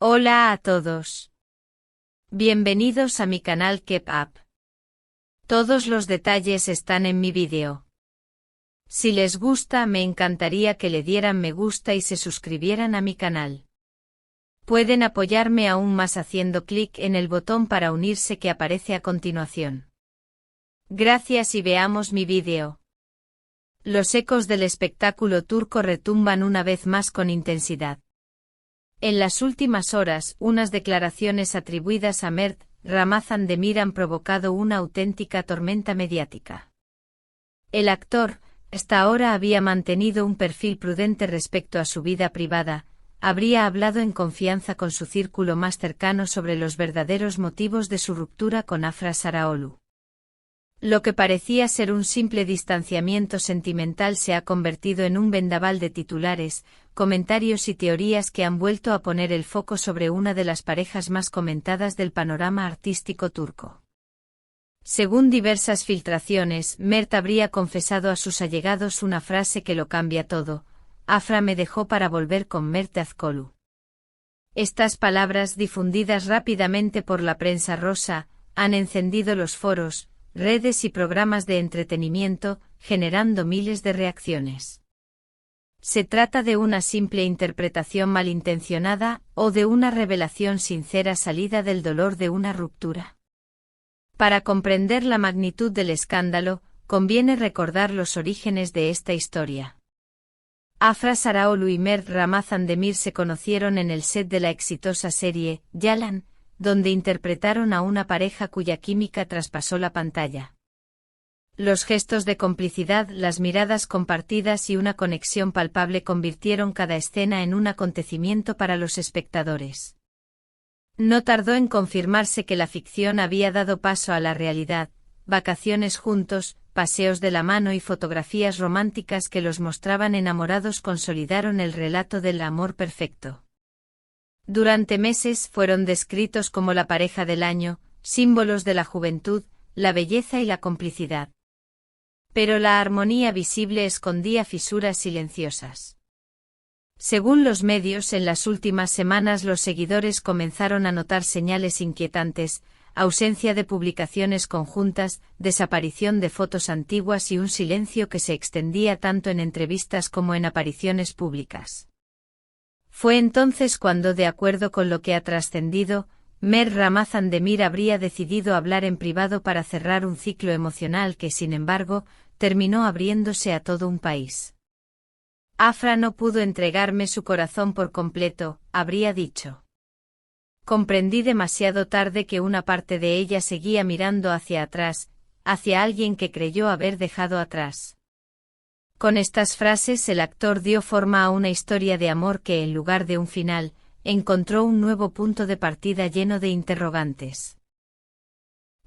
Hola a todos. Bienvenidos a mi canal Keep Up. Todos los detalles están en mi vídeo. Si les gusta, me encantaría que le dieran me gusta y se suscribieran a mi canal. Pueden apoyarme aún más haciendo clic en el botón para unirse que aparece a continuación. Gracias y veamos mi vídeo. Los ecos del espectáculo turco retumban una vez más con intensidad. En las últimas horas, unas declaraciones atribuidas a Mert Ramazan Demir han provocado una auténtica tormenta mediática. El actor, hasta ahora había mantenido un perfil prudente respecto a su vida privada, habría hablado en confianza con su círculo más cercano sobre los verdaderos motivos de su ruptura con Afra Saraaoğlu. Lo que parecía ser un simple distanciamiento sentimental se ha convertido en un vendaval de titulares, comentarios y teorías que han vuelto a poner el foco sobre una de las parejas más comentadas del panorama artístico turco. Según diversas filtraciones, Mert habría confesado a sus allegados una frase que lo cambia todo: Afra me dejó para volver con Mert Dağcıoğlu. Estas palabras, difundidas rápidamente por la prensa rosa, han encendido los foros, redes y programas de entretenimiento, generando miles de reacciones. ¿Se trata de una simple interpretación malintencionada, o de una revelación sincera salida del dolor de una ruptura? Para comprender la magnitud del escándalo, conviene recordar los orígenes de esta historia. Afra Saraaoğlu y Mert Ramazan Demir se conocieron en el set de la exitosa serie Yalan, donde interpretaron a una pareja cuya química traspasó la pantalla. Los gestos de complicidad, las miradas compartidas y una conexión palpable convirtieron cada escena en un acontecimiento para los espectadores. No tardó en confirmarse que la ficción había dado paso a la realidad: vacaciones juntos, paseos de la mano y fotografías románticas que los mostraban enamorados consolidaron el relato del amor perfecto. Durante meses fueron descritos como la pareja del año, símbolos de la juventud, la belleza y la complicidad. Pero la armonía visible escondía fisuras silenciosas. Según los medios, en las últimas semanas los seguidores comenzaron a notar señales inquietantes: ausencia de publicaciones conjuntas, desaparición de fotos antiguas y un silencio que se extendía tanto en entrevistas como en apariciones públicas. Fue entonces cuando, de acuerdo con lo que ha trascendido, Mert Ramazan Demir habría decidido hablar en privado para cerrar un ciclo emocional que, sin embargo, terminó abriéndose a todo un país. Afra no pudo entregarme su corazón por completo, habría dicho. Comprendí demasiado tarde que una parte de ella seguía mirando hacia atrás, hacia alguien que creyó haber dejado atrás. Con estas frases el actor dio forma a una historia de amor que, en lugar de un final, encontró un nuevo punto de partida lleno de interrogantes.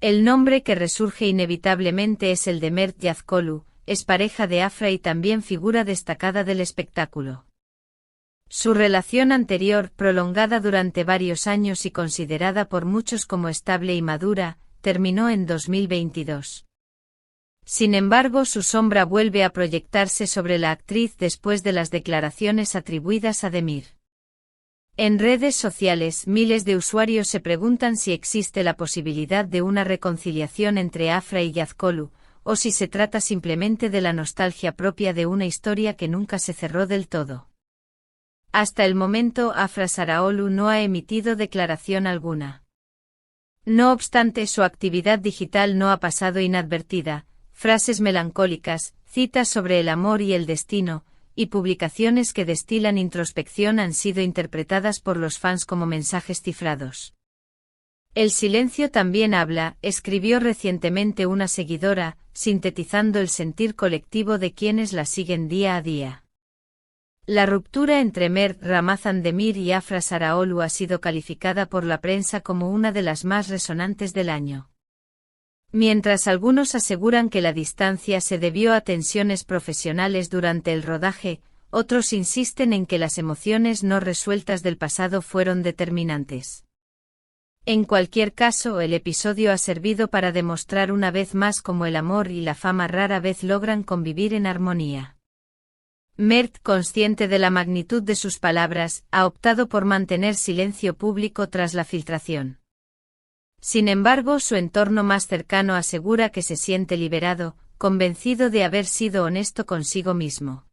El nombre que resurge inevitablemente es el de Mert Dağcıoğlu, es pareja de Afra y también figura destacada del espectáculo. Su relación anterior, prolongada durante varios años y considerada por muchos como estable y madura, terminó en 2022. Sin embargo, su sombra vuelve a proyectarse sobre la actriz después de las declaraciones atribuidas a Demir. En redes sociales, miles de usuarios se preguntan si existe la posibilidad de una reconciliación entre Afra y Dağcıoğlu, o si se trata simplemente de la nostalgia propia de una historia que nunca se cerró del todo. Hasta el momento, Afra Saraaoğlu no ha emitido declaración alguna. No obstante, su actividad digital no ha pasado inadvertida. Frases melancólicas, citas sobre el amor y el destino, y publicaciones que destilan introspección han sido interpretadas por los fans como mensajes cifrados. El silencio también habla, escribió recientemente una seguidora, sintetizando el sentir colectivo de quienes la siguen día a día. La ruptura entre Mert Ramazan Demir y Afra Saraaoğlu ha sido calificada por la prensa como una de las más resonantes del año. Mientras algunos aseguran que la distancia se debió a tensiones profesionales durante el rodaje, otros insisten en que las emociones no resueltas del pasado fueron determinantes. En cualquier caso, el episodio ha servido para demostrar una vez más cómo el amor y la fama rara vez logran convivir en armonía. Mert, consciente de la magnitud de sus palabras, ha optado por mantener silencio público tras la filtración. Sin embargo, su entorno más cercano asegura que se siente liberado, convencido de haber sido honesto consigo mismo.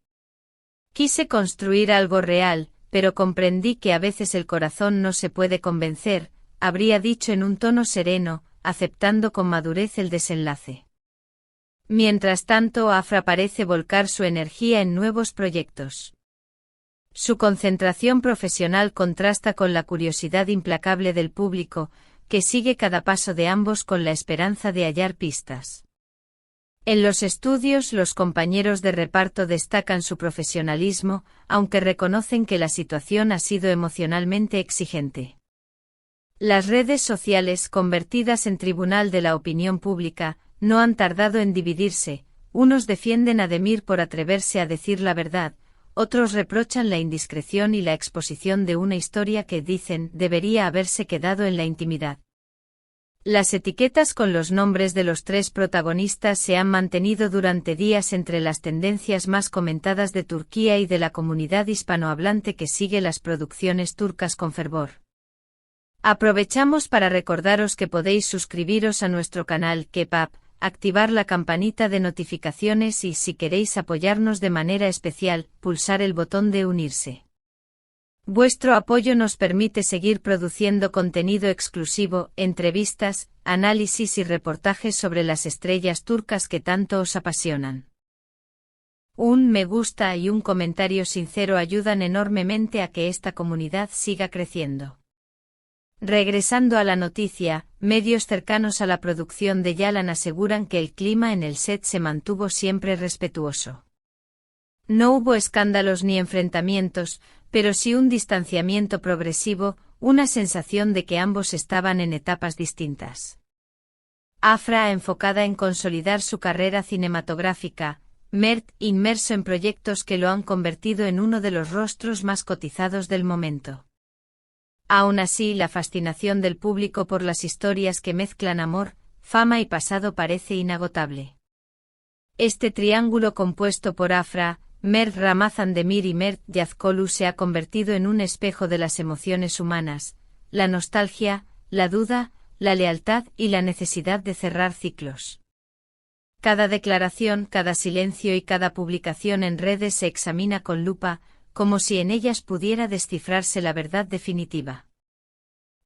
Quise construir algo real, pero comprendí que a veces el corazón no se puede convencer, habría dicho en un tono sereno, aceptando con madurez el desenlace. Mientras tanto, Afra parece volcar su energía en nuevos proyectos. Su concentración profesional contrasta con la curiosidad implacable del público, que sigue cada paso de ambos con la esperanza de hallar pistas. En los estudios, los compañeros de reparto destacan su profesionalismo, aunque reconocen que la situación ha sido emocionalmente exigente. Las redes sociales, convertidas en tribunal de la opinión pública, no han tardado en dividirse. Unos defienden a Demir por atreverse a decir la verdad, otros reprochan la indiscreción y la exposición de una historia que, dicen, debería haberse quedado en la intimidad. Las etiquetas con los nombres de los tres protagonistas se han mantenido durante días entre las tendencias más comentadas de Turquía y de la comunidad hispanohablante que sigue las producciones turcas con fervor. Aprovechamos para recordaros que podéis suscribiros a nuestro canal Kepap, activar la campanita de notificaciones y, si queréis apoyarnos de manera especial, pulsar el botón de unirse. Vuestro apoyo nos permite seguir produciendo contenido exclusivo, entrevistas, análisis y reportajes sobre las estrellas turcas que tanto os apasionan. Un me gusta y un comentario sincero ayudan enormemente a que esta comunidad siga creciendo. Regresando a la noticia, medios cercanos a la producción de Yalan aseguran que el clima en el set se mantuvo siempre respetuoso. No hubo escándalos ni enfrentamientos, pero sí un distanciamiento progresivo, una sensación de que ambos estaban en etapas distintas. Afra, enfocada en consolidar su carrera cinematográfica, Mert, inmerso en proyectos que lo han convertido en uno de los rostros más cotizados del momento. Aún así, la fascinación del público por las historias que mezclan amor, fama y pasado parece inagotable. Este triángulo compuesto por Afra, Mert Ramazan Demir y Mert Yazkolu se ha convertido en un espejo de las emociones humanas, la nostalgia, la duda, la lealtad y la necesidad de cerrar ciclos. Cada declaración, cada silencio y cada publicación en redes se examina con lupa, como si en ellas pudiera descifrarse la verdad definitiva.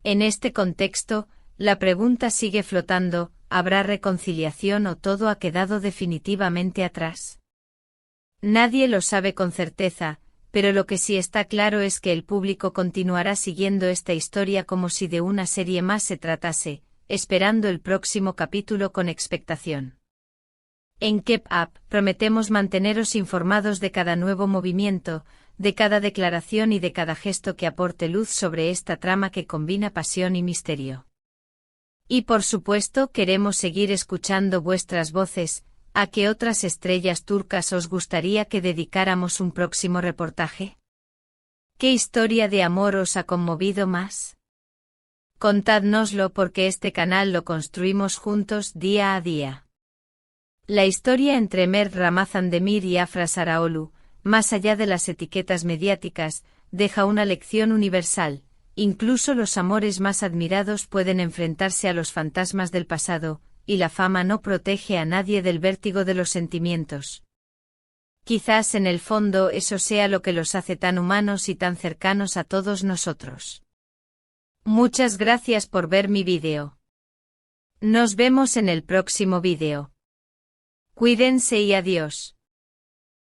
En este contexto, la pregunta sigue flotando: ¿habrá reconciliación o todo ha quedado definitivamente atrás? Nadie lo sabe con certeza, pero lo que sí está claro es que el público continuará siguiendo esta historia como si de una serie más se tratase, esperando el próximo capítulo con expectación. En Kepap prometemos manteneros informados de cada nuevo movimiento, de cada declaración y de cada gesto que aporte luz sobre esta trama que combina pasión y misterio. Y por supuesto queremos seguir escuchando vuestras voces. ¿A qué otras estrellas turcas os gustaría que dedicáramos un próximo reportaje? ¿Qué historia de amor os ha conmovido más? Contádnoslo, porque este canal lo construimos juntos día a día. La historia entre Mert Ramazan Demir y Afra Saraoğlu, más allá de las etiquetas mediáticas, deja una lección universal: incluso los amores más admirados pueden enfrentarse a los fantasmas del pasado, y la fama no protege a nadie del vértigo de los sentimientos. Quizás en el fondo eso sea lo que los hace tan humanos y tan cercanos a todos nosotros. Muchas gracias por ver mi vídeo. Nos vemos en el próximo vídeo. Cuídense y adiós.